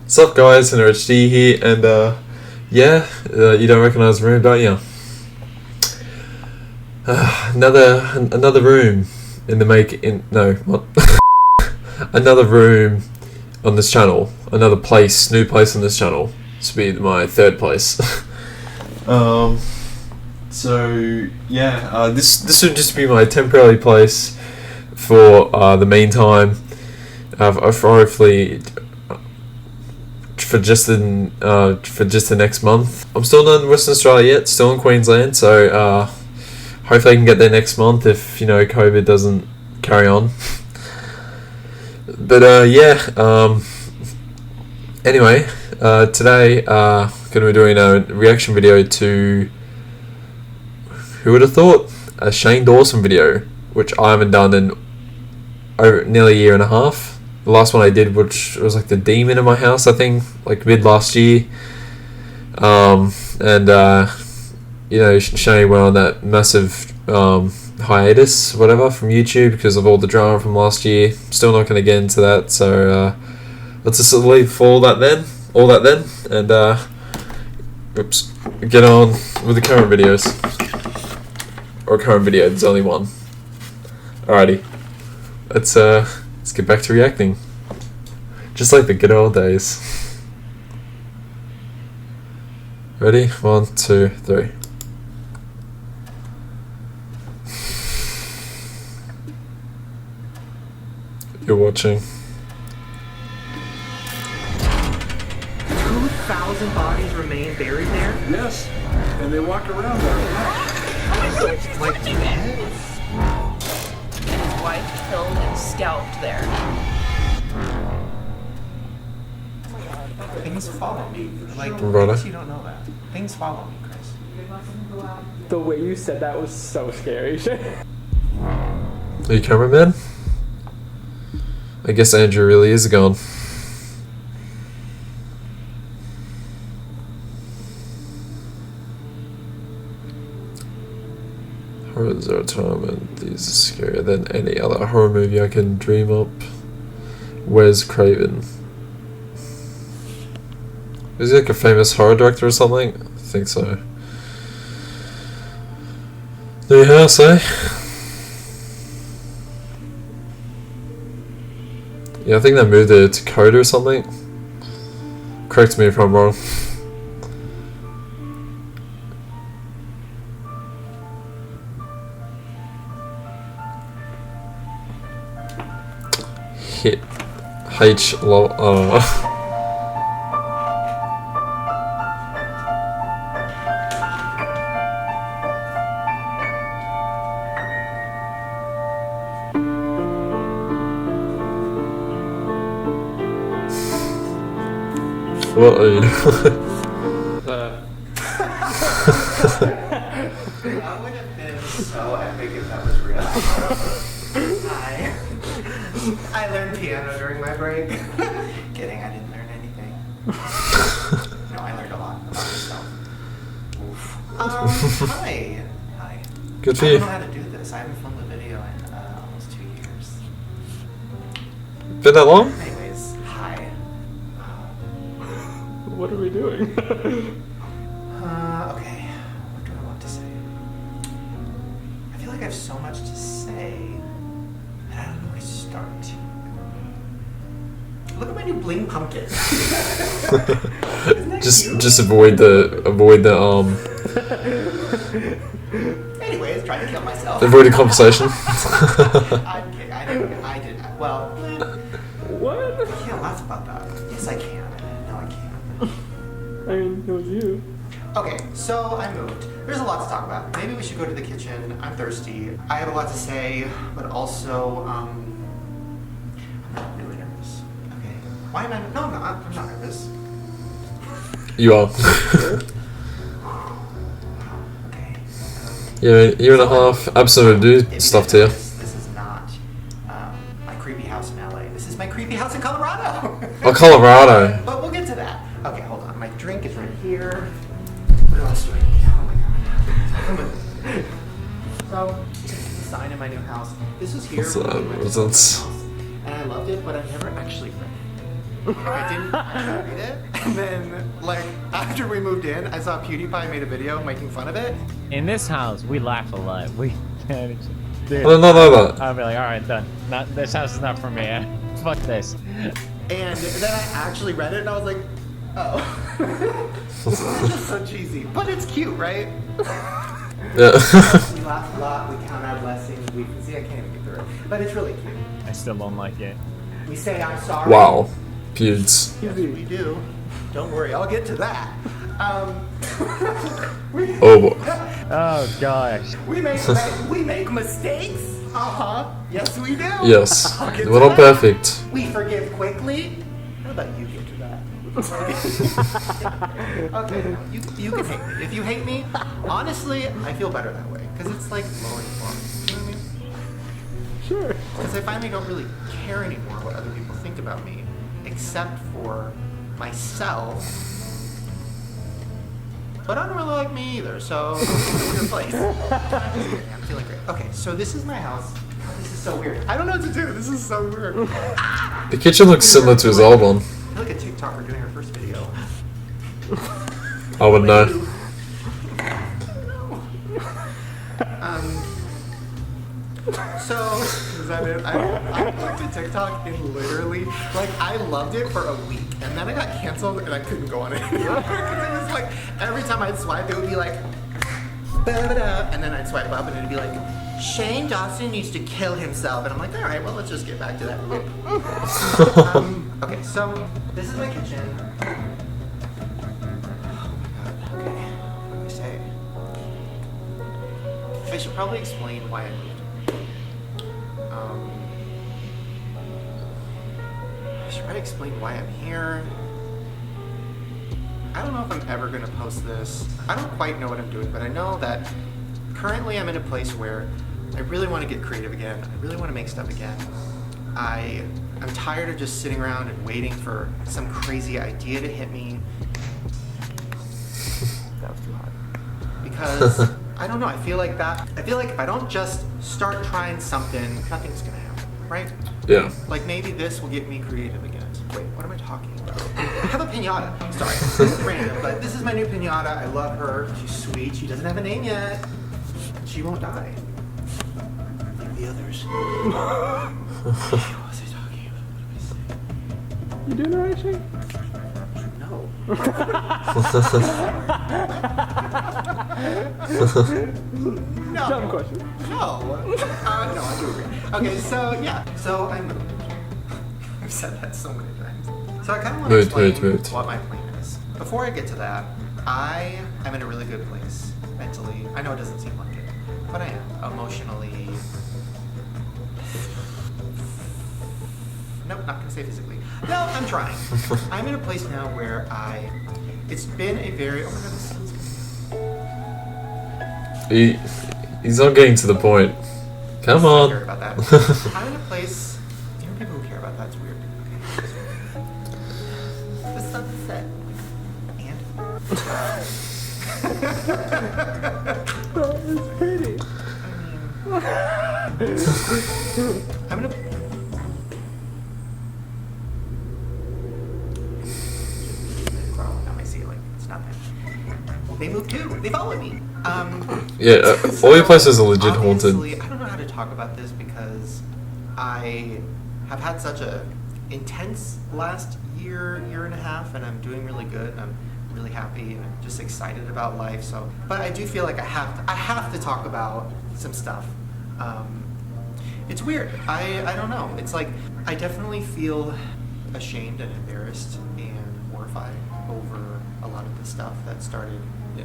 What's up, guys? NRHD here, and you don't recognize the room, don't you? Another room in the another room on this channel, new place on this channel. This will be my third place. This would just be my temporary place for the meantime. Hopefully for just the next month. I'm still not in Western Australia yet, still in Queensland, so hopefully I can get there next month if COVID doesn't carry on. But anyway, today gonna be doing a reaction video to, who would have thought, a Shane Dawson video, which I haven't done in nearly a year and a half. The last one I did, which was like the demon in my house, I think, like mid last year. Shane went on that massive hiatus, whatever, from YouTube because of all the drama from last year. Still not going to get into that, so let's just leave all that then, and get on with the current videos. Or current video, there's only one. Alrighty, let's get back to reacting. Just like the good old days. Ready? 1, 2, 3. You're watching. 2,000 bodies remain buried there? Yes, and they walk around there. Like his wife killed and scalped there. things follow me. Like, Brother. you don't know that. Things follow me, Chris. The way you said that was so scary. Are you cameraman? I guess Andrew really is gone. Horrors are a time, and these are scarier than any other horror movie I can dream up. Wes Craven. Is he like a famous horror director or something? I think so. New house, eh? Yeah, I think they moved it to Dakota or something. Correct me if I'm wrong. Hit H low. What are you doing? I would have been so epic if that was real. Hi. I learned piano during my break. Kidding, I didn't learn anything. No, I learned a lot about myself. Hi. Hi. Good for I you. don't know how to do this. I haven't filmed a video in almost 2 years. Been that long? Anyways, hi. What are we doing? Okay. What do I want to say? I feel like I have so much to say, and I don't know where to start. Look at my new bling pumpkin. Isn't that cute? just avoid the Anyways, trying to kill myself. avoid the conversation. I'm kidding. I did. Well, What? I can't laugh about that. Yes, I can. No, I can't. I mean, it was you. Okay, so I moved. There's a lot to talk about. Maybe we should go to the kitchen. I'm thirsty. I have a lot to say, but also, I'm not really nervous. Okay. Why am I? No, I'm not. I'm not nervous. You are. Okay. Year and a half. Absolutely do stuff to you. This is not my creepy house in LA. This is my creepy house in Colorado. Oh, Colorado. But we'll get to that. Okay, hold on. My drink is right here. What else do I need? Oh my god. So, this is the sign in my new house. This was here What's when that? we went to What's my that? house, and I loved it, but I've never actually read it. if I didn't read it. And then, like, after we moved in, I saw PewDiePie made a video making fun of it. In this house, we laugh a lot. We, dude, No. I'll be like, all right, done. This house is not for me. Fuck this. And then I actually read it and I was like, oh. It's just so cheesy. But it's cute, right? Yeah. We laugh a lot, we count our blessings, we see I can't even get through it. But it's really cute. I still don't like it. We say I'm sorry. Wow. Feuds. Yes, we do. Don't worry, I'll get to that. Oh boy. Oh gosh. We make mistakes. Yes, we do. Yes. I'll get to We're not that. perfect. We forgive quickly. How about you get to that? Okay, you can hate me. If you hate me, honestly, I feel better that way. Because it's like lowering the bar. You know what I mean? Sure. Because I finally don't really care anymore what other people think about me, except for myself. But I don't really like me either, so it's a good place. I'm feeling great. Okay, so this is my house. Oh, this is so weird. I don't know what to do. This is so weird. The kitchen looks similar to his old one. I feel like a TikToker doing her first video. I would know. So, is that it? I looked at TikTok and literally, like, I loved it for a week. And then I got canceled and I couldn't go on it anymore. Because it was like, every time I'd swipe, it would be like, ba-da-da, and then I'd swipe up and it'd be like, Shane Dawson needs to kill himself. And I'm like, all right, well, let's just get back to that. Okay, so this is my kitchen. Oh my god, okay. What do I say? I should probably explain why I moved. I should probably explain why I'm here. I don't know if I'm ever going to post this. I don't quite know what I'm doing, but I know that currently I'm in a place where I really want to get creative again. I really want to make stuff again. I'm tired of just sitting around and waiting for some crazy idea to hit me. That was too hard. Because I don't know, I feel like if I don't just start trying something, nothing's gonna happen, right? Yeah. Like maybe this will get me creative again. Wait, what am I talking about? I have a pinata. Sorry, this is random, but this is my new pinata. I love her. She's sweet. She doesn't have a name yet. She won't die. Like the others. What was I talking about? What am I saying? You doing the right thing? No. No. Dumb question. No. No, I do agree. Okay, so yeah. So I moved. I've said that so many times. So I kind of want to explain what my plan is. Before I get to that, I am in a really good place mentally. I know it doesn't seem like it, but I am emotionally. Nope, not gonna say physically. No, I'm trying. I'm in a place now where it's been a very. Oh my god, this sounds good. He's not getting to the point. Come I on. care about that. I'm in a place. You know, people who care about that's weird. Okay. The sunset. And. That is pretty. I'm in a. Not my ceiling. It's not that. They moved too. They followed me. Yeah, all your places are legit haunted. Obviously, I don't know how to talk about this because I have had such a intense last year and a half, and I'm doing really good. And I'm really happy, and I'm just excited about life. So, but I do feel like I have to talk about some stuff. It's weird. I don't know. It's like I definitely feel ashamed and embarrassed and horrified over a lot of the stuff that started.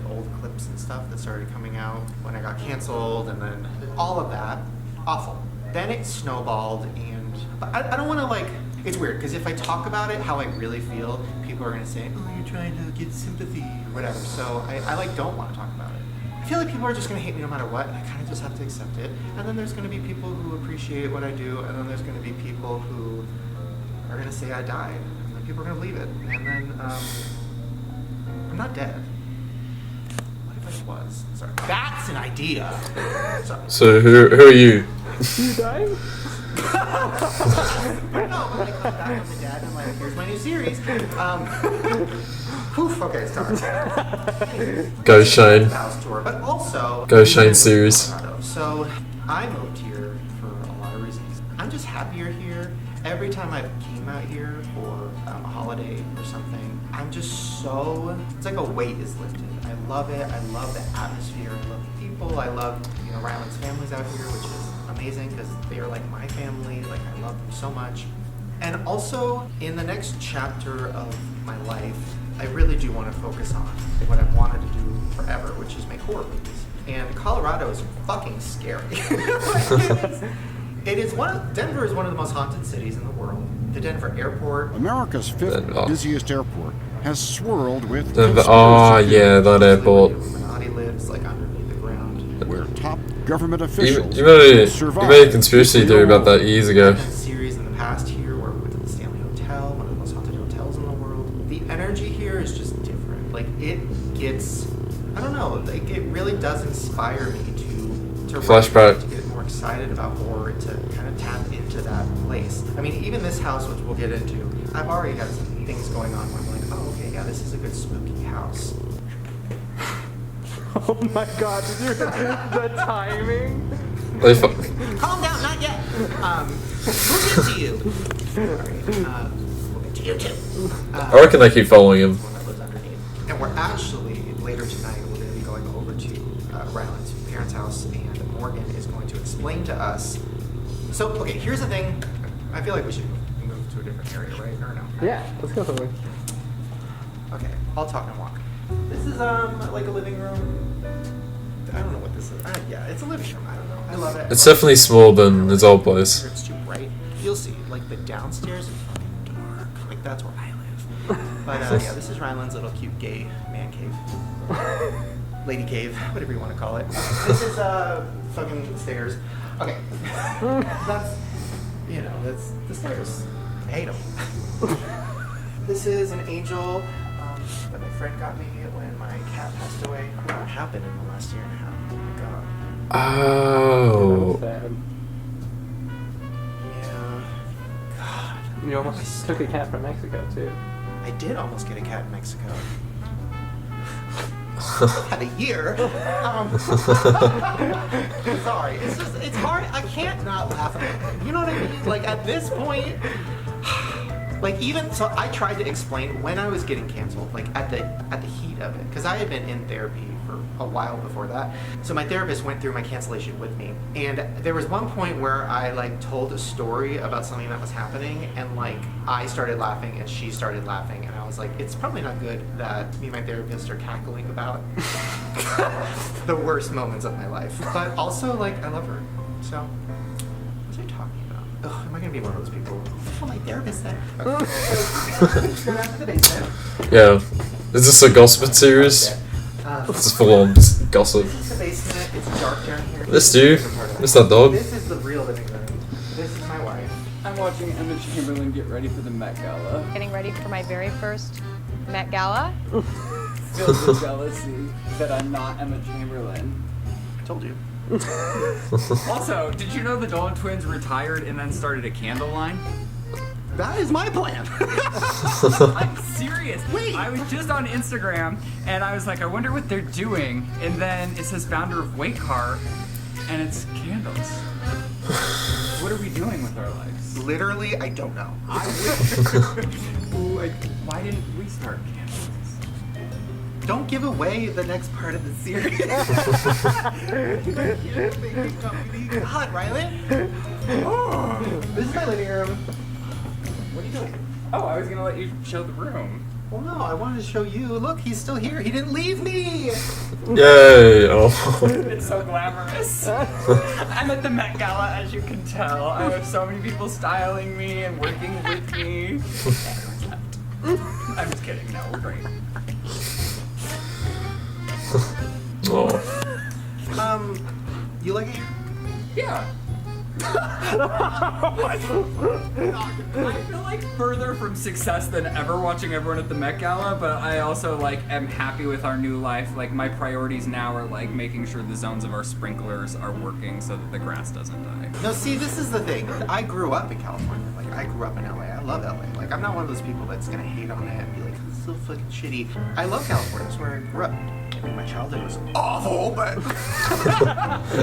Old clips and stuff that started coming out when I got canceled, and then all of that, awful. Then it snowballed, and I don't want to like. It's weird because if I talk about it, how I really feel, people are gonna say, "Oh, you're trying to get sympathy or whatever." So I like don't want to talk about it. I feel like people are just gonna hate me no matter what, and I kind of just have to accept it. And then there's gonna be people who appreciate what I do, and then there's gonna be people who are gonna say I died, and then people are gonna believe it, and then I'm not dead. Was. Sorry. That's an idea. Sorry. So who are you? You dying? No, but I come back from the dad and I'm like, here's my new series. Poof, okay, sorry. Go Shane. House tour, but also Go Shane series. Colorado. So I moved here for a lot of reasons. I'm just happier here. Every time I came out here for a holiday or something, I'm just so, it's like a weight is lifted. I love it. I love the atmosphere. I love the people. I love, Ryland's family's out here, which is amazing because they are like my family. Like, I love them so much. And also, in the next chapter of my life, I really do want to focus on what I've wanted to do forever, which is make horror movies. And Colorado is fucking scary. Denver is one of the most haunted cities in the world. The Denver airport. America's fifth busiest airport has swirled with Denver. Oh, yeah, that airport. Illuminati lives like underneath the ground. where top government officials You made a conspiracy theory about that years ago. Series in the past here where we went to the Stanley Hotel, one of the most haunted hotels in the world. The energy here is just different. Like, it gets, I don't know, like, it really does inspire me to Flashback. to get more excited about horror, to kind of tap into that place. I mean, even this house, which we'll get into, I've already had some things going on where I'm like, oh, okay, yeah, this is a good spooky house. Oh my god, did you the timing? Calm down, not yet. We'll get to you. Alright, we'll get to you too. I reckon they keep following him. One that lives underneath. And we're actually, later tonight, we're going to be going over to Ryland's parents' house, and Morgan is going to explain to us. So, okay, here's the thing. I feel like we should move to a different area, right? Or no? Yeah, let's go forward. Okay, I'll talk and walk. This is like a living room. I don't know what this is. Yeah, it's a living room. I don't know. I love it. It's definitely smaller than his old place. It's too bright. You'll see. Like, the downstairs is fucking dark. Like, that's where I live. But yeah, this is Ryland's little cute gay man cave. Lady cave, whatever you want to call it. This is fucking stairs. Okay. That's the stairs. I hate them. This is an angel that my friend got me when my cat passed away. What happened in the last year and a half? Oh my god. Oh. Sad. Yeah. God. You almost took a cat from Mexico too. I did almost get a cat in Mexico. Had a year. Sorry, it's hard. I can't not laugh at it. You know what I mean? Like, at this point, like, even so, I tried to explain when I was getting canceled, like at the heat of it, because I had been in therapy for a while before that. So my therapist went through my cancellation with me, and there was one point where I like told a story about something that was happening, and like I started laughing and she started laughing, and I was like, it's probably not good that me and my therapist are cackling about the worst moments of my life, but also like I love her. So what was I talking about? Ugh, am I gonna be one of those people? That's what my therapist said. Okay. Go down to the basement. Yeah. Is this a gossip series? This is full on gossip. This is the basement. It's dark down here. This dude. This that dog. This is the real living room. This is my wife. I'm watching Emma Chamberlain get ready for the Met Gala. Getting ready for my very first Met Gala. Filled with jealousy that I'm not Emma Chamberlain. Told you. Also, did you know the Dolan twins retired and then started a candle line? That is my plan. I'm serious. Wait. I was just on Instagram and I was like, I wonder what they're doing. And then it says founder of Wake Car and it's candles. What are we doing with our lives? Literally, I don't know. I wish. Why didn't we start candles? Don't give away the next part of the series. God, Ryland. This is my living room. What are you doing? Oh, I was gonna let you show the room. Well, no, I wanted to show you. Look, he's still here. He didn't leave me. Yay! Oh. It's so glamorous. I'm at the Met Gala, as you can tell. I have so many people styling me and working with me. I'm just kidding. No, we're great. Oh. You like it here? Yeah. I feel like further from success than ever watching everyone at the Met Gala, but I also like am happy with our new life. Like my priorities now are like making sure the zones of our sprinklers are working so that the grass doesn't die. No, see, this is the thing. I grew up in California. Like, I grew up in LA. I love LA. Like, I'm not one of those people that's gonna hate on it and be like, this is so fucking shitty. I love California. That's where I grew up. I mean, my childhood was awful, but...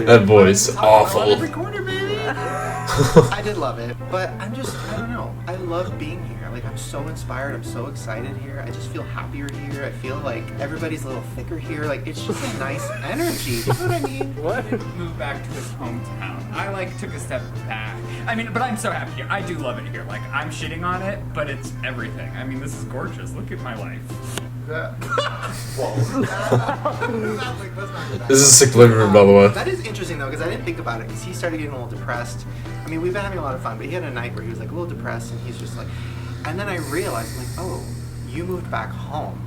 That voice, awful. Every corner, baby! I did love it, but I don't know. I love being here. Like, I'm so inspired. I'm so excited here. I just feel happier here. I feel like everybody's a little thicker here. Like, it's just a nice energy. You know what I mean? What? He didn't move back to his hometown. I like took a step back. I mean, but I'm so happy here. I do love it here. Like, I'm shitting on it, but it's everything. I mean, this is gorgeous. Look at my life. Whoa. This is a sick living room, by the way. That is interesting, though, because I didn't think about it, because he started getting a little depressed. I mean, we've been having a lot of fun, but he had a night where he was, like, a little depressed, and he's just like... And then I realized, like, oh, you moved back home.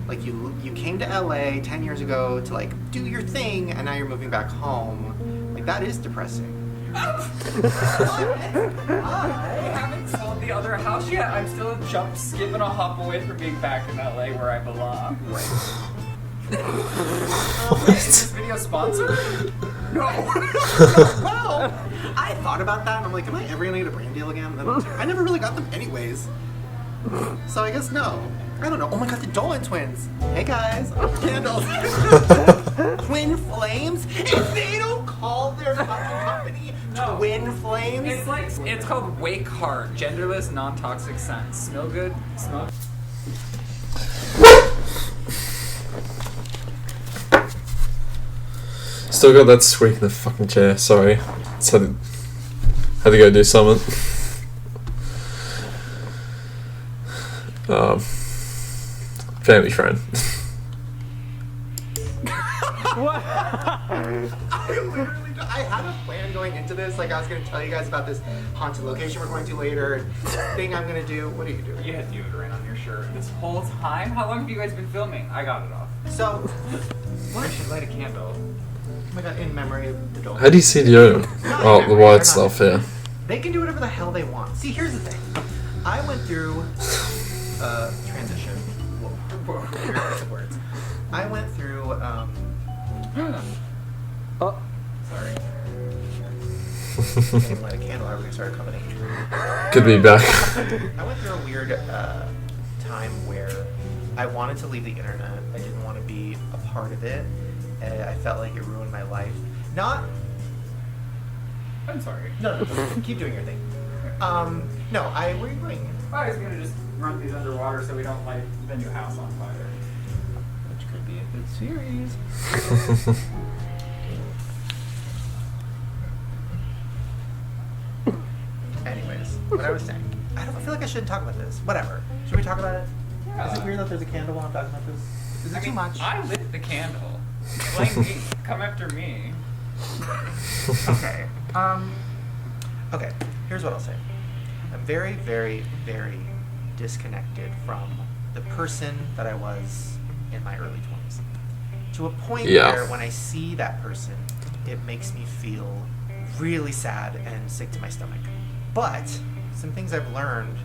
Like, you came to LA 10 years ago to, like, do your thing, and now you're moving back home. Like, that is depressing. I haven't sold the other house yet. I'm still a jump, skip, and a hop away from being back in LA where I belong. Wait, is this video sponsored? No. Well, I thought about that, and I'm like, am I ever gonna get a brand deal again? I never really got them anyways. So I guess no. I don't know. Oh my god, the Dolan twins. Hey guys, candles. Twin Flames? If they don't call their fucking company Twin Flames? It's called Wake Heart, genderless, non-toxic scents. Smell good, smell. Still got that squeak in the fucking chair. Sorry, just had to go do something. Family friend. What? I had a plan going into this. Like, I was going to tell you guys about this haunted location we're going to later, and thing I'm going to do. What are you doing? You had deodorant on your shirt this whole time? How long have you guys been filming? I got it off. So, I should light a candle. Oh my god, in memory of the Dolan. How do you see deodorant? Oh, the white stuff, yeah. They can do whatever the hell they want. See, here's the thing. I went through transition. Words. I went through, Oh. Sorry. Can't light a candle after we started coming in. Could be back. I went through a weird time where I wanted to leave the internet. I didn't want to be a part of it. And I felt like it ruined my life. Not... I'm sorry. No, keep doing your thing. No, where are you going? I was gonna just run these underwater so we don't light the new house on fire. Which could be a good series. Anyways, what I was saying. I feel like I shouldn't talk about this. Whatever. Should we talk about it? Yeah. Is it weird that there's a candle while I'm talking about this? Is it too much? I lit the candle. Blame me. Come after me. Okay. Okay, here's what I'll say. I'm very, very, very disconnected from the person that I was in my early 20s. To a point where when I see that person, it makes me feel really sad and sick to my stomach. But some things I've learned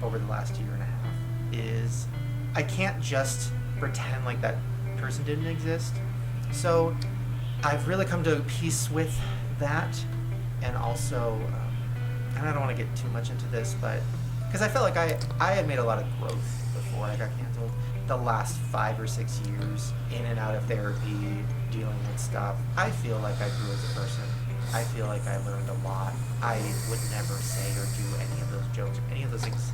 over the last year and a half is I can't just pretend like that person didn't exist. So I've really come to peace with that, and also, and I don't want to get too much into this, but because I felt like I had made a lot of growth before I got canceled. The last 5 or 6 years in and out of therapy, dealing with stuff, I feel like I grew as a person. I feel like I learned a lot. I would never say or do any of those jokes, any of those things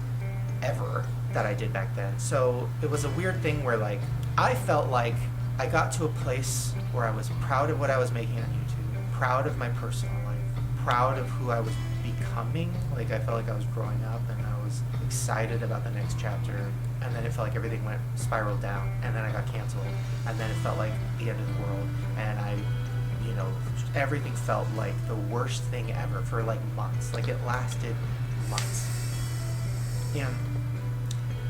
ever that I did back then. So it was a weird thing where, like, I felt like I got to a place where I was proud of what I was making on YouTube, proud of my personal life, proud of who I was becoming. Like, I felt like I was growing up, and I was excited about the next chapter. And then it felt like everything spiraled down, and then I got canceled, and then it felt like the end of the world, and everything felt like the worst thing ever for like months. Like, it lasted months. And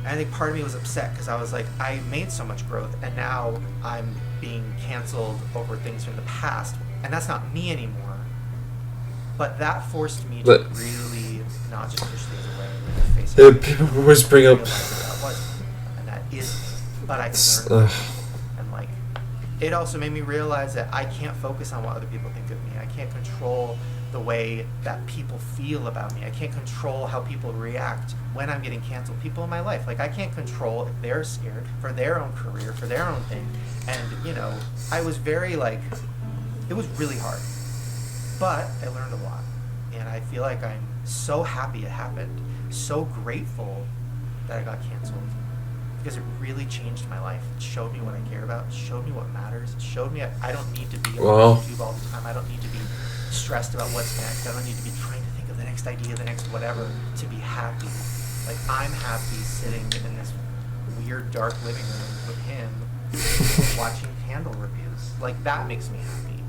I think part of me was upset because I was like, I made so much growth, and now I'm being canceled over things from the past, and that's not me anymore. But that forced me to But- really not just push things away, but to face Yeah, it. people always bring up. Realize that was me, and that is me. But I s- can learn from it. And like, it also made me realize that I can't focus on what other people think of me. I can't control the way that people feel about me. I can't control how people react when I'm getting canceled. People in my life, like I can't control if they're scared for their own career, for their own thing. And you know, I was very like, it was really hard, but I learned a lot, and I feel like I'm so happy it happened, so grateful that I got canceled, because it really changed my life. It showed me what I care about. It showed me what matters. It showed me I don't need to be on Wow. YouTube all the time. I don't need to be stressed about what's next. I don't need to be trying to think of the next idea, the next whatever, to be happy. Like, I'm happy sitting in this weird dark living room with him watching candle reviews. Like, that makes me happy.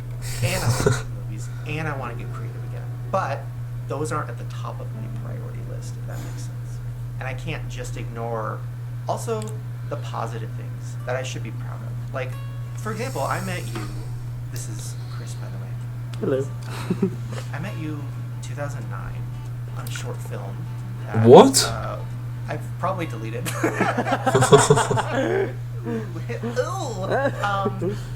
And I want to make movies. And I want to get creative again. But those aren't at the top of my priority list, if that makes sense. And I can't just ignore also the positive things that I should be proud of. Like, for example, I met you. This is Chris, by the way. Hello. I met you 2009 on a short film. That, What? I've probably deleted.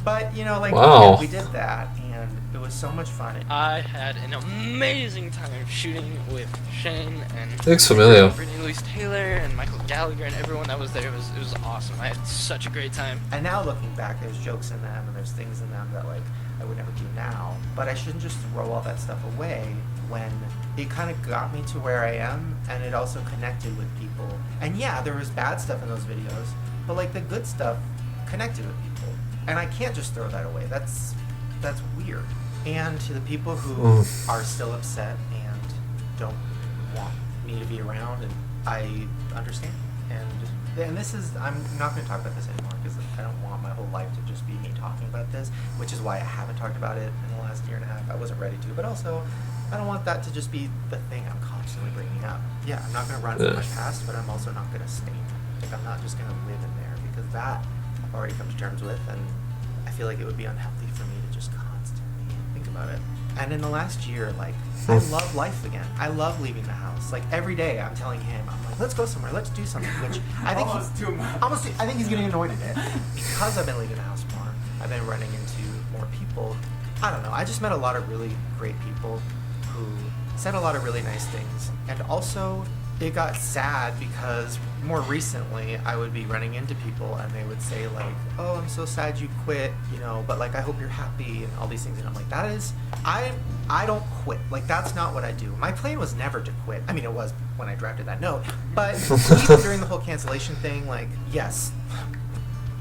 But you know, like Wow. yeah, we did that, and it was so much fun. I had an amazing time shooting with Shane and Looks familiar. Brittany Louise Taylor and Michael Gallagher and everyone that was there. It was awesome. I had such a great time. And now looking back, there's jokes in them, and there's things in them that like I would never do now. But I shouldn't just throw all that stuff away when it kind of got me to where I am, and it also connected with people. And yeah, there was bad stuff in those videos, but like the good stuff connected with people. And I can't just throw that away. That's weird. And to the people who are still upset and don't want me to be around, and I understand. And this is, I'm not going to talk about this anymore because I don't want my whole life to just be me talking about this, which is why I haven't talked about it in the last year and a half. I wasn't ready to, but also I don't want that to just be the thing I'm constantly bringing up. Yeah, I'm not going to run from my past, but I'm also not going to stay. Like, I'm not just going to live in there, because that I've already come to terms with, and I feel like it would be unhealthy for me to just constantly think about it. And in the last year, like, I love life again. I love leaving the house. Like, every day I'm telling him, I'm like, let's go somewhere, let's do something, which I think I think he's getting annoyed at it. Because I've been leaving the house more, I've been running into more people. I don't know, I just met a lot of really great people who said a lot of really nice things. And also, it got sad because more recently I would be running into people and they would say like, oh, I'm so sad you quit, you know, but like I hope you're happy and all these things. And I'm like, that is, I don't quit. Like, that's not what I do. My plan was never to quit. I mean, it was when I drafted that note, but even during the whole cancellation thing, like, yes,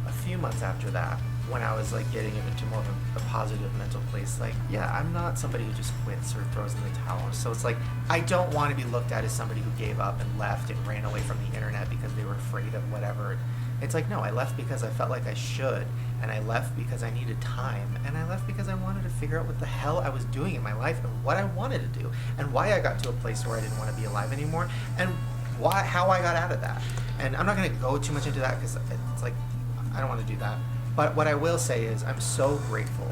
a few months after that, when I was like getting into more of a positive mental place, like, yeah, I'm not somebody who just quits or throws in the towel. So it's like, I don't want to be looked at as somebody who gave up and left and ran away from the internet because they were afraid of whatever. It's like, no, I left because I felt like I should, and I left because I needed time, and I left because I wanted to figure out what the hell I was doing in my life and what I wanted to do, and why I got to a place where I didn't want to be alive anymore, and how I got out of that. And I'm not going to go too much into that because it's like, I don't want to do that. But what I will say is I'm so grateful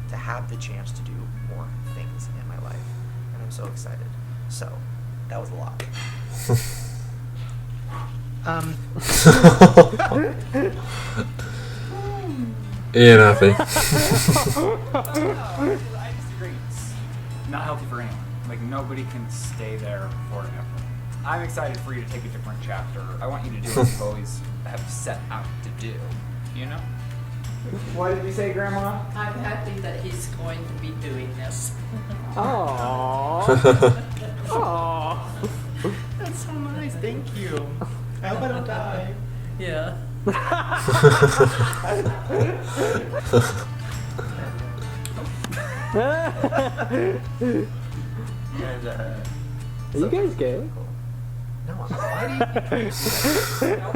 to have the chance to do more things in my life. And I'm so excited. So, that was a lot. Ian happy. I disagree. It's not healthy for anyone. Like, nobody can stay there forever. I'm excited for you to take a different chapter. I want you to do what you've always have set out to do. You know? What did you say, Grandma? I'm happy that he's going to be doing this. Aww. Aww. That's so nice. Thank you. I hope I don't die. Yeah. And, Are you guys gay? no, why do you...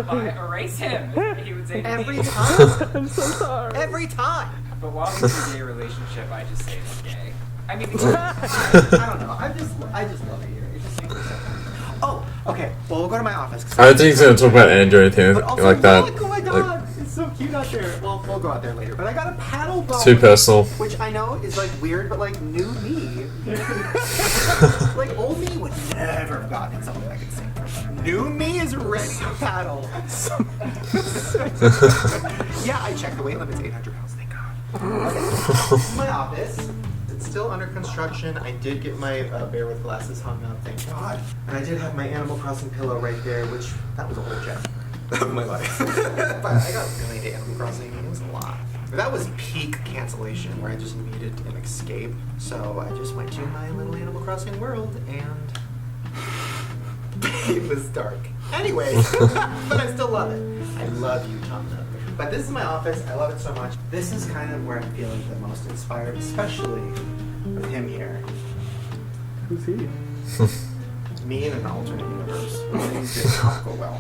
No, erase him. He would say Every please. time. I'm so sorry. Every time. But while it's a gay relationship, I just say it's gay. I mean, I don't know. I just love it here. It just makes me so happy. Oh, okay. Well, we'll go to my office. I don't think he's gonna talk about Andrew or anything But also, like that. look, oh my god, it's so cute out there. Well, we'll go out there later. But I got a paddle boat. Too personal. Which I know is like weird, but like new me Like, old me would never have gotten something I could sing for. New me is ready to paddle. Yeah, I checked. The weight limit's 800 pounds, thank God. Okay. This is my office. It's still under construction. I did get my bear with glasses hung up, thank God. And I did have my Animal Crossing pillow right there, which, that was a whole chapter of my life. But I got really into Animal Crossing, and it was a lot. That was peak cancellation, where I just needed an escape. So I just went to my little Animal Crossing world, and it was dark. Anyway, but I still love it. I love you, Tom Nook. But this is my office. I love it so much. This is kind of where I'm feeling the most inspired, especially with him here. Who's he? Me in an alternate universe. Things did not go well.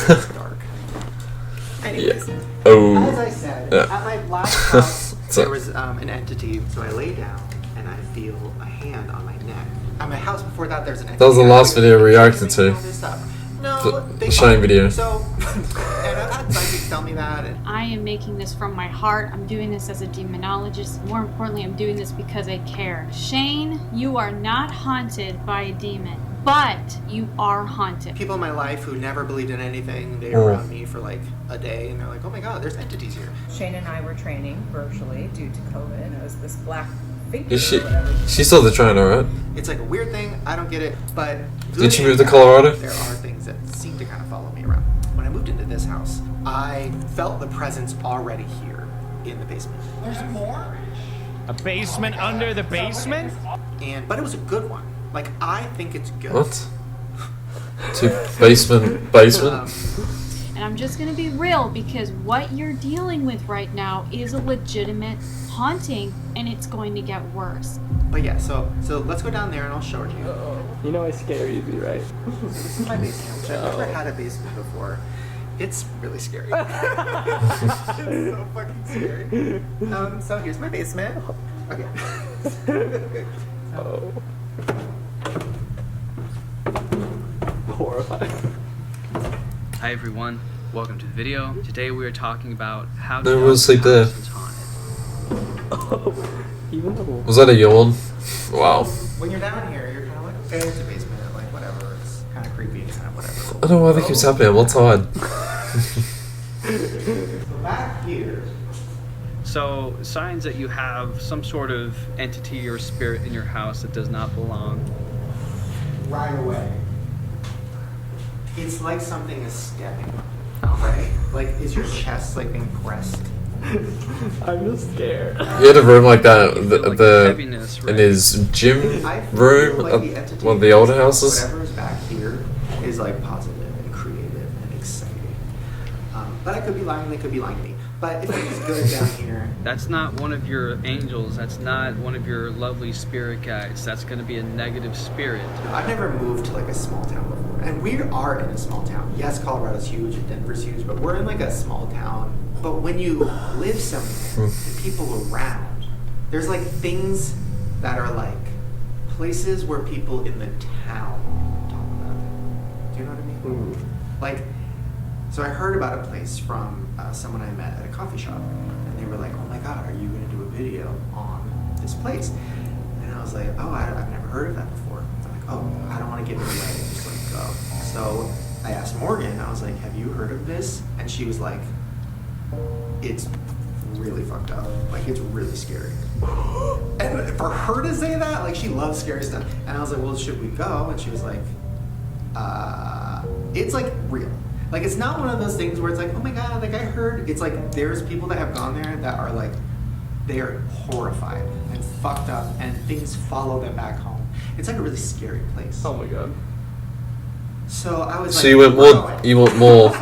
It's dark. Anyways, as I said, at my last house, there was an entity, so I lay down and I feel a hand on my neck. At my house before that, there's an entity. That was the last video we reacted to. No, the Shine video. So, and I've had psychics tell me that. And I am making this from my heart. I'm doing this as a demonologist. More importantly, I'm doing this because I care. Shane, you are not haunted by a demon, but you are haunted. People in my life who never believed in anything, they were around me for like a day, and they're like, oh my God, there's entities here. Shane and I were training virtually due to COVID, and it was this black figure. She saw the trainer, right? It's like a weird thing. I don't get it, but did she move to Colorado? There are things that seem to kind of follow me around. When I moved into this house, I felt the presence already here in the basement. There's more? A basement under the basement? But it was a good one. Like, I think it's good. What? To basement? And I'm just gonna be real, because what you're dealing with right now is a legitimate haunting, and it's going to get worse. But yeah, so let's go down there and I'll show it to you. You know I scare you, right? This is my basement, which I've never had a basement before. It's really scary. It's so fucking scary. So here's my basement. Okay. Horrifying. Hi everyone, welcome to the video. Today we are talking about how No, we'll sleep there. Was that a yawn? Wow. When you're down here, you're kind of like, okay, it's a basement, like whatever. It's kind of creepy, kind of whatever. I don't know why that keeps happening. I'm all tired. So back here. So, signs that you have some sort of entity or spirit in your house that does not belong. Right away. It's like something is stepping. Okay? Like, is your chest like being pressed? I'm just scared. He had a room like that in his gym room at one of the older houses. Whatever's back here is like positive and creative and exciting. But I could be lying, they could be lying to me. But if it's good down here. That's not one of your angels. That's not one of your lovely spirit guides. That's going to be a negative spirit. I've never moved to like a small town before. And we are in a small town. Yes, Colorado's huge and Denver's huge, but we're in like a small town. But when you live somewhere and people around, there's like things that are like places where people in the town talk about it. Do you know what I mean? Like, so I heard about a place from someone I met at a coffee shop, and they were like, oh my God, are you going to do a video on this place? And I was like, oh, I've never heard of that before. I'm like, oh, I don't want to give it away, just like go. So I asked Morgan, I was like, have you heard of this? And she was like, it's really fucked up. Like, it's really scary. And for her to say that, like, she loves scary stuff. And I was like, well, should we go? And she was like, it's like real. Like, it's not one of those things where it's like, oh my God, like I heard. It's like, there's people that have gone there that are like, they are horrified and fucked up, and things follow them back home. It's like a really scary place. Oh my God. So I was So like, you want more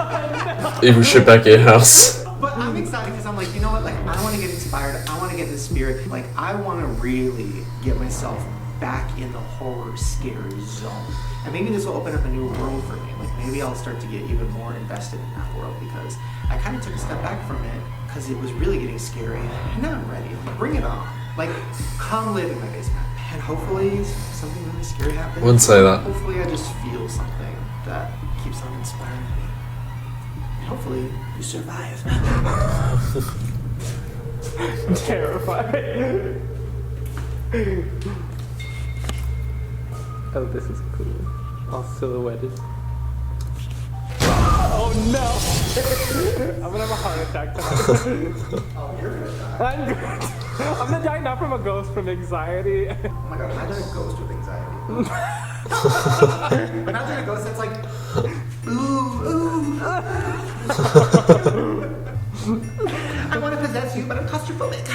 evil shit back at your house. But I'm excited because I'm like, you know what? Like, I want to get inspired. I want to get in the spirit. Like, I want to really get myself back in the horror, scary zone. And maybe this will open up a new world for me. Like, maybe I'll start to get even more invested in that world, because I kind of took a step back from it because it was really getting scary. And now I'm ready. Like, bring it on. Like, come live in my basement. And hopefully something really scary happens. Wouldn't say that. Hopefully I just feel something that keeps on inspiring me. Hopefully, you survive. Terrified. Oh, this is cool. All silhouetted. Oh no! I'm gonna have a heart attack tonight. Oh, you're gonna die. I'm gonna die not from a ghost, from anxiety. Oh my god, imagine a ghost with anxiety. Imagine a ghost that's like, ooh, ooh. I want to possess you, but I'm claustrophobic.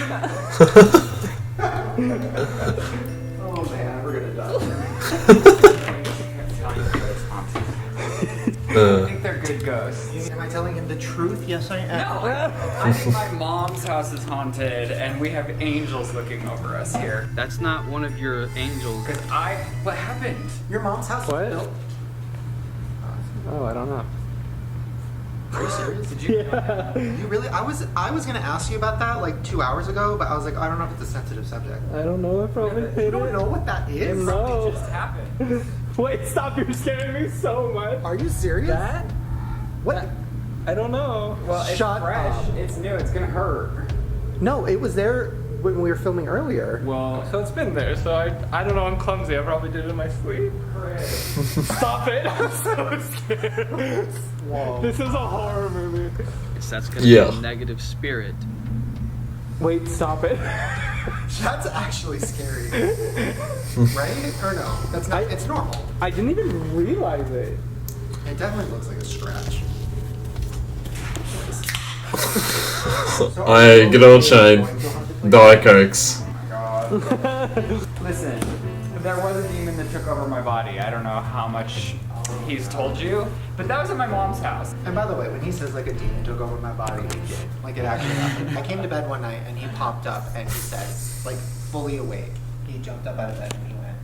Oh man, we're gonna die. I think they're good ghosts. Am I telling him the truth? Yes, I am. No, I think my mom's house is haunted, and we have angels looking over us here. That's not one of your angels. What happened? Your mom's house? What? No. Oh, I don't know. Are you serious? Did you? Yeah. You really? I was gonna ask you about that like 2 hours ago, but I was like, I don't know if it's a sensitive subject. I don't know. I probably hit You don't know what that is? No. It just happened. Wait, stop! You're scaring me so much. Are you serious? That? What? I don't know. Well, it's Shut fresh. up. It's new. It's gonna hurt. No, it was there when we were filming earlier. Well, So it's been there. So I don't know. I'm clumsy. I probably did it in my sleep. Stop it! I'm so scared. Whoa. This is a horror movie. That's gonna Yeah. be a negative spirit. Wait, stop it. That's actually scary. Right? Or no? That's not. It's normal. I didn't even realize it. It definitely looks like a scratch. Hey, good old Shane. Diet Cokes. listen. There was a demon that took over my body. I don't know how much he's told you, but that was at my mom's house. And by the way, when he says like a demon took over my body, he did. Like it actually happened. I came to bed one night and he popped up and he said, like fully awake, he jumped up out of bed and he went,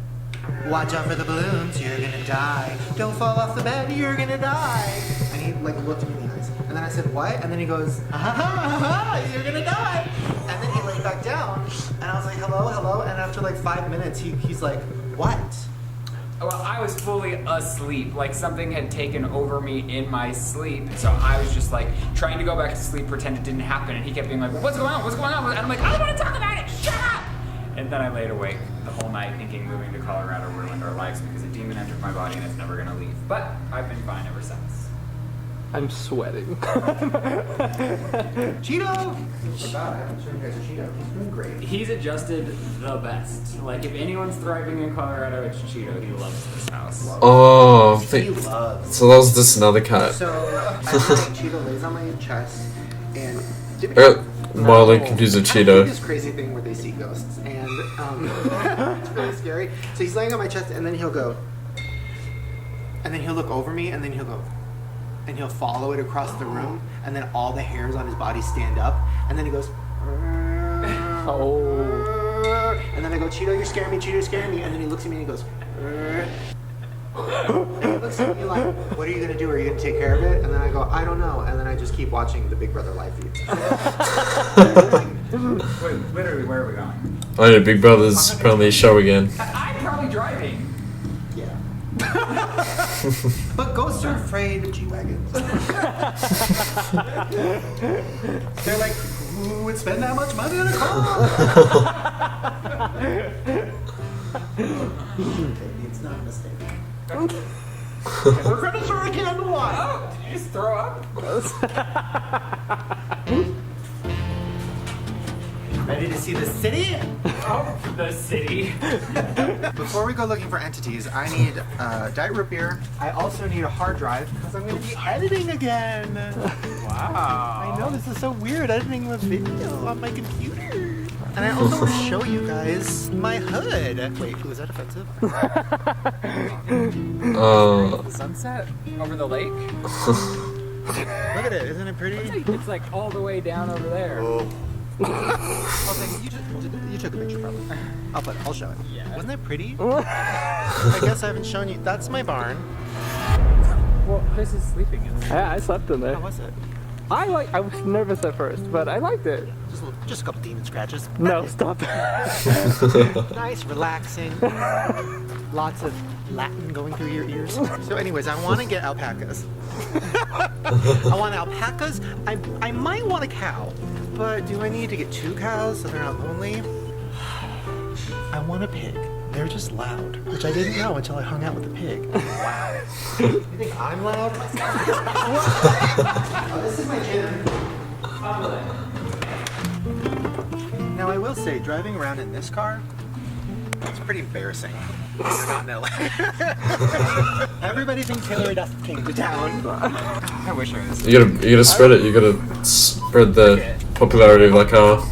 "Watch out for the balloons, you're gonna die. Don't fall off the bed, you're gonna die." And he like looked me in the eyes. And then I said, "What?" And then he goes, "Ha ha ha ha, you're gonna die." And then he laid back down and I was like, "Hello, hello." And after like 5 minutes, he's like, "What?" Well, I was fully asleep. Like something had taken over me in my sleep. So I was just like trying to go back to sleep, pretend it didn't happen. And he kept being like, well, "What's going on? What's going on?" And I'm like, "I don't want to talk about it. Shut up." And then I laid awake the whole night thinking moving to Colorado ruined our lives because a demon entered my body and it's never going to leave. But I've been fine ever since. I'm sweating. Cheeto! I forgot, I haven't shown you guys Cheeto. He's doing great. He's adjusted the best. Like if anyone's thriving in Colorado, it's Cheeto. He loves this house. Oh, He loves. so that was just another cat. So at night, Cheeto lays on my chest and Mildly confused with I do Cheeto. this crazy thing where they see ghosts and it's really scary. So he's laying on my chest and then he'll go, and then he'll look over me and then he'll go, and he'll follow it across the room and then all the hairs on his body stand up and then he goes, Oh. and then I go, "Cheeto, you're scaring me, Cheeto, you're scaring me," and then he looks at me and he goes, and he looks at me like, "What are you gonna do? Are you gonna take care of it?" And then I go, "I don't know," and then I just keep watching the Big Brother live feed. Wait, literally, where are we going? I know Big Brother's apparently a show again. I'm probably driving. Yeah. But ghosts are afraid of G-Wagons. They're like, who would spend that much money on a car? It's not a mistake. We're gonna start a candle line. Oh, did you just throw up? Ready to see the city? Oh, the city. Before we go looking for entities, I need Diet Root Beer. I also need a hard drive because I'm going to be editing again. Wow. I know, this is so weird, editing a video on my computer. And I also want to show you guys my hood. Wait, was that offensive? The sunset over the lake. Look at it, isn't it pretty? It's like all the way down over there. Oh. You took a picture probably. I'll show it. Yeah. Wasn't that pretty? I guess I haven't shown you. That's my barn. Well, Chris is sleeping in there. Yeah, I slept in there. How was it? I was nervous at first, but I liked it. Just a couple demon scratches. No, stop. Nice, relaxing. Lots of Latin going through your ears. So anyways, I want to get alpacas. I want alpacas. I might want a cow. But do I need to get 2 cows so they're not lonely? I want a pig. They're just loud, which I didn't know until I hung out with a pig. Wow. You think I'm loud? Oh, this is my gym. Now I will say, driving around in this car, it's pretty embarrassing. You're not in LA. Everybody thinks Hillary Duff came to town. I wish I was. You gotta spread it. You gotta spread the popularity of that car.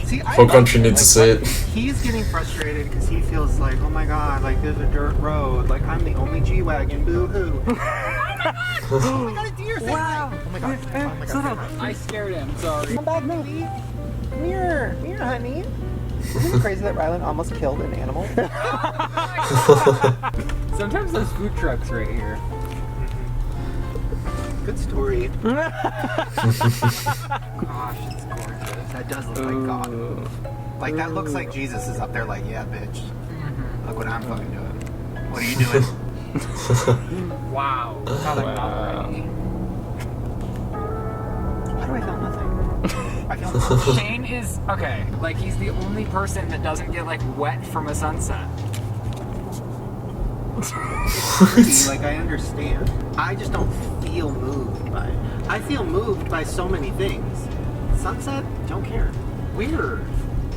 See, Whole country needs to see it. He's getting frustrated because he feels like, oh my god, like there's a dirt road, like I'm the only G-Wagon, boo-hoo. Oh my god! Oh my god, a deer! Wow! Oh my god! Oh my god! I scared him. Sorry. Come back, baby. Come here, honey. Isn't it crazy that Rylan almost killed an animal? Sometimes those food trucks right here. Good story. Gosh, it's gorgeous. That does look like God. Like, that looks like Jesus is up there like, yeah, bitch. Look what I'm fucking doing. What are you doing? Wow. How do I feel nothing? I feel nothing. Shane is, okay, like he's the only person that doesn't get like wet from a sunset. Like, I understand. I just don't feel moved by it. I feel moved by so many things. Sunset, don't care. Weird.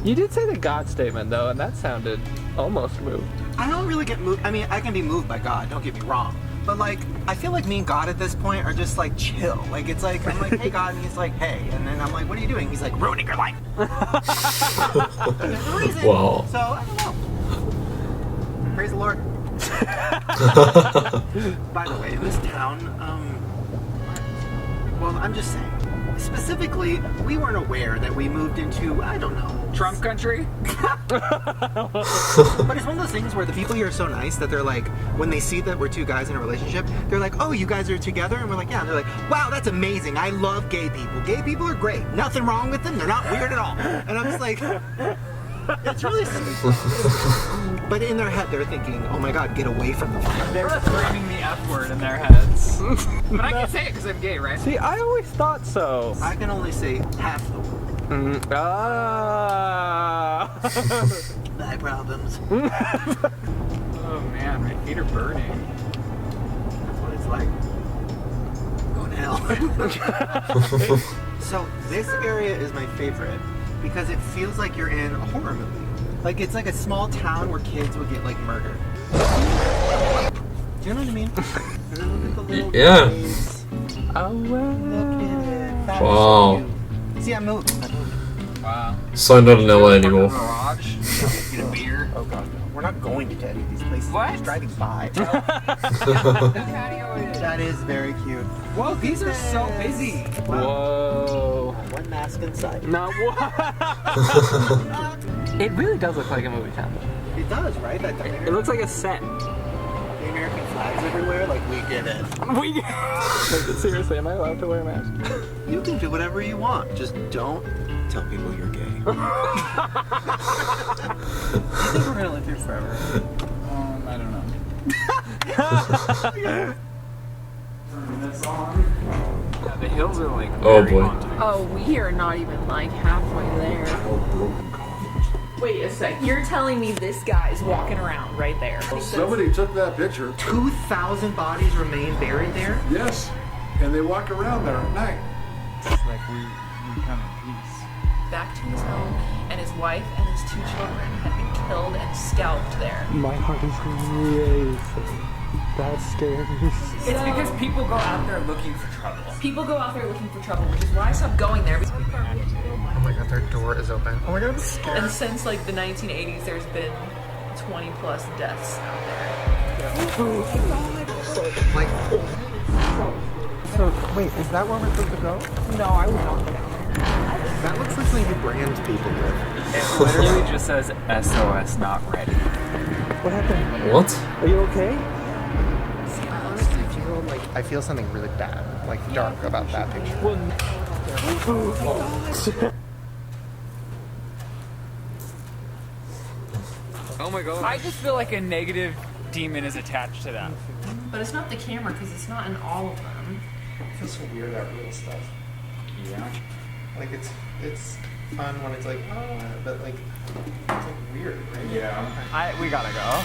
You did say the God statement though, and that sounded almost moved. I don't really get moved. I mean, I can be moved by God, don't get me wrong. But like, I feel like me and God at this point are just like chill. Like, it's like, I'm like, hey God, and he's like, hey. And then I'm like, what are you doing? He's like, ruining your life. There's a reason. Wow. So, I don't know. Praise the Lord. By the way, in this town, well, I'm just saying, specifically, we weren't aware that we moved into, I don't know, Trump country? But it's one of those things where the people here are so nice that they're like, when they see that we're 2 guys in a relationship, they're like, oh, you guys are together? And we're like, yeah. And they're like, wow, that's amazing. I love gay people. Gay people are great. Nothing wrong with them. They're not weird at all. And I'm just like, it's really sweet. But in their head, they're thinking, oh my god, get away from the fire. They're screaming the F word in their heads. But I can say it because I'm gay, right? See, I always thought so. I can only say half the word. Back problems. Oh man, my feet are burning. That's what it's like. Going to hell. So this area is my favorite because it feels like you're in a horror movie. Like, it's like a small town where kids would get like murdered. Do you know what I mean? And then look at the little guys. Oh wow. Look at it. That Wow. is so cute. See, I moved. Wow. So not in LA anymore. Garage. Get a beer. Oh god, no. We're not going to any of these places. What? We're just driving by. That is very cute. Whoa, these are so busy. Whoa. One mask inside. Not what? It really does look like a movie town. It does, right? It looks like a set. The American flags everywhere, like, we get it. Seriously, am I allowed to wear a mask? You can do whatever you want. Just don't tell people you're gay. I think we're gonna live here forever. I don't know. Yeah, the hills are like Oh very boy. haunted. Oh, we are not even like halfway there. Wait a sec. You're telling me this guy's walking around right there? Well, somebody took that picture. 2,000 bodies remain buried there? Yes, and they walk around there at night. It's like we come in peace. Back to his home, and his wife and his 2 children had been killed and scalped there. My heart is racing. That's scary. It's because people go out there looking for trouble. People go out there looking for trouble, which is why I stopped going there. Oh my god, their door is open. Oh my god, I'm scared. And since like the 1980s, there's been 20 plus deaths out there. Like, so, wait, is that where we're supposed to go? No, I would not go down there. That looks like something you brand people with. It literally just says SOS not ready. What happened? What? Are you okay? See, I honestly feel like I feel something really bad, like dark about that picture. Oh my god. I just feel like a negative demon is attached to them. But it's not the camera because it's not in all of them. It feels so weird, that real stuff. Yeah. Like it's fun when it's like, oh, but like it's like weird, right? Yeah. We gotta go.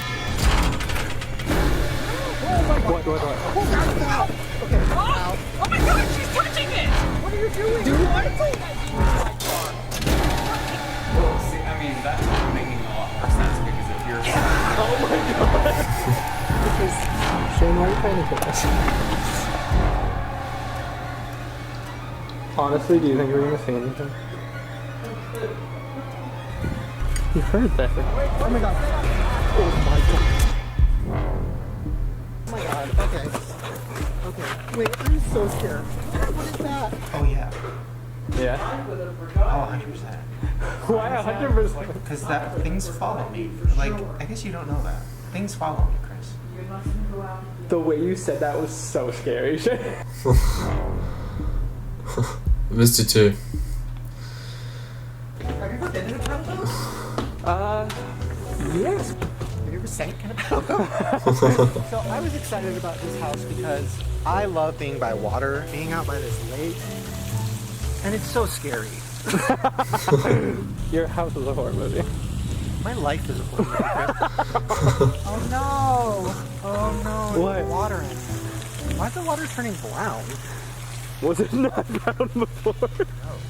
What? Okay. Oh my god, she's touching it! What are you doing? Dude, what? Well, see, I mean, that's making a lot more sense because if you're... Oh my god! Because Shane, why are you panicking us? Honestly, do you think we're gonna say anything? You heard that. Oh my god. Oh my god. Oh my god. Okay. Okay. Wait, I'm so scared. What is that? Oh yeah. Yeah? Oh, 100%. Why 100%? Because that things follow me. Like, I guess you don't know that. Things follow me, Chris. The way you said that was so scary. Missed you too. Have you ever been in a Calico? Yes. Have you ever sank in a Calico? So I was excited about this house because I love being by water, being out by this lake, and it's so scary. Your house is a horror movie. My life is a horror movie, Chris. Oh no! Oh no! What? There's water in it. Why's the water turning brown? Was it not brown before?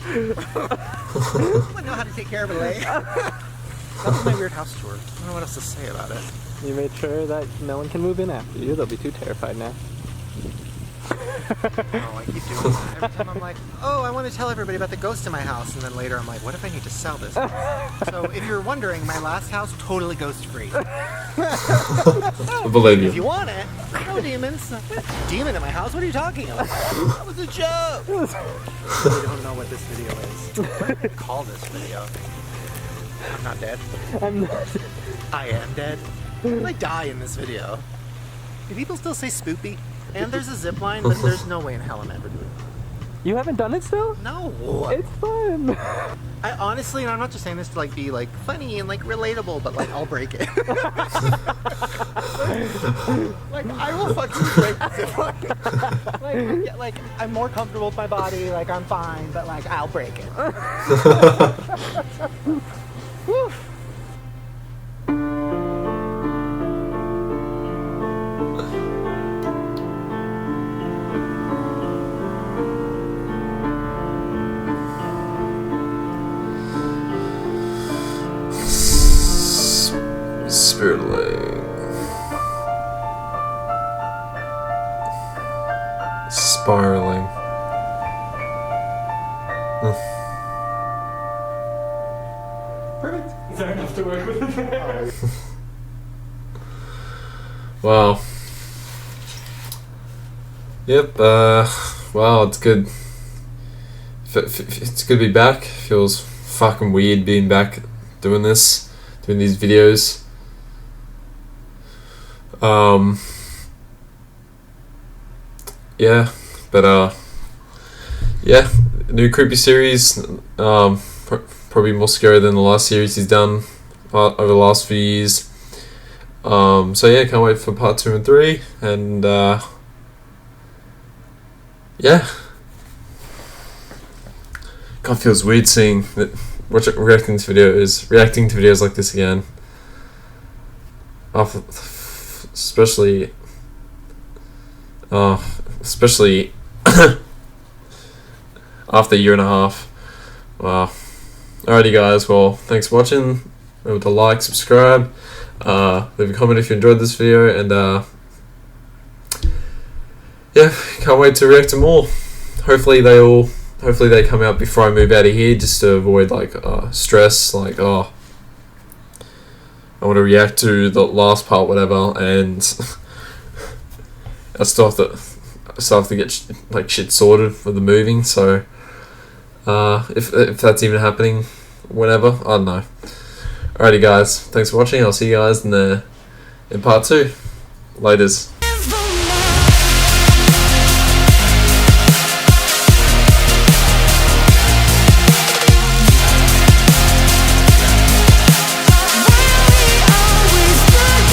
I know how to take care of a lake. That was my weird house tour. I don't know what else to say about it. You made sure that no one can move in after you. They'll be too terrified now. Oh, I keep doing that. Every time I'm like, oh, I want to tell everybody about the ghost in my house. And then later I'm like, what if I need to sell this? So if you're wondering, my last house, totally ghost free. I believe you. If you want it, no demons. Demon in my house? What are you talking about? That was a joke. I really don't know what this video is. What do I call this video? I'm not dead. I'm not. I am dead. When I die in this video, do people still say spoopy? And there's a zip line, but there's no way in hell I'm ever doing it. You haven't done it still? No. It's fun. I honestly, and I'm not just saying this to like be like funny and like relatable, but like I'll break it. Like I will fucking break the zip line. Like, yeah, like I'm more comfortable with my body, like I'm fine, but like I'll break it. Woo. Spiritling. Spiraling. Perfect. Is there enough to work with? Wow. Yep, wow, it's good. It's good to be back. Feels fucking weird being back doing this, doing these videos. Yeah, but yeah, new creepy series. Probably more scary than the last series he's done over the last few years. So yeah, can't wait for part 2 and 3, and yeah. God, feels weird seeing that reacting to videos like this again. Especially after a year and a half. Wow. Alrighty guys, well, thanks for watching. Remember to like, subscribe, leave a comment if you enjoyed this video, and yeah, can't wait to react to more. Hopefully they come out before I move out of here, just to avoid like stress, like I want to react to the last part, whatever, and I still have to get shit sorted for the moving. So if that's even happening, whenever, I don't know. Alrighty guys, thanks for watching. I'll see you guys in part 2. Laters.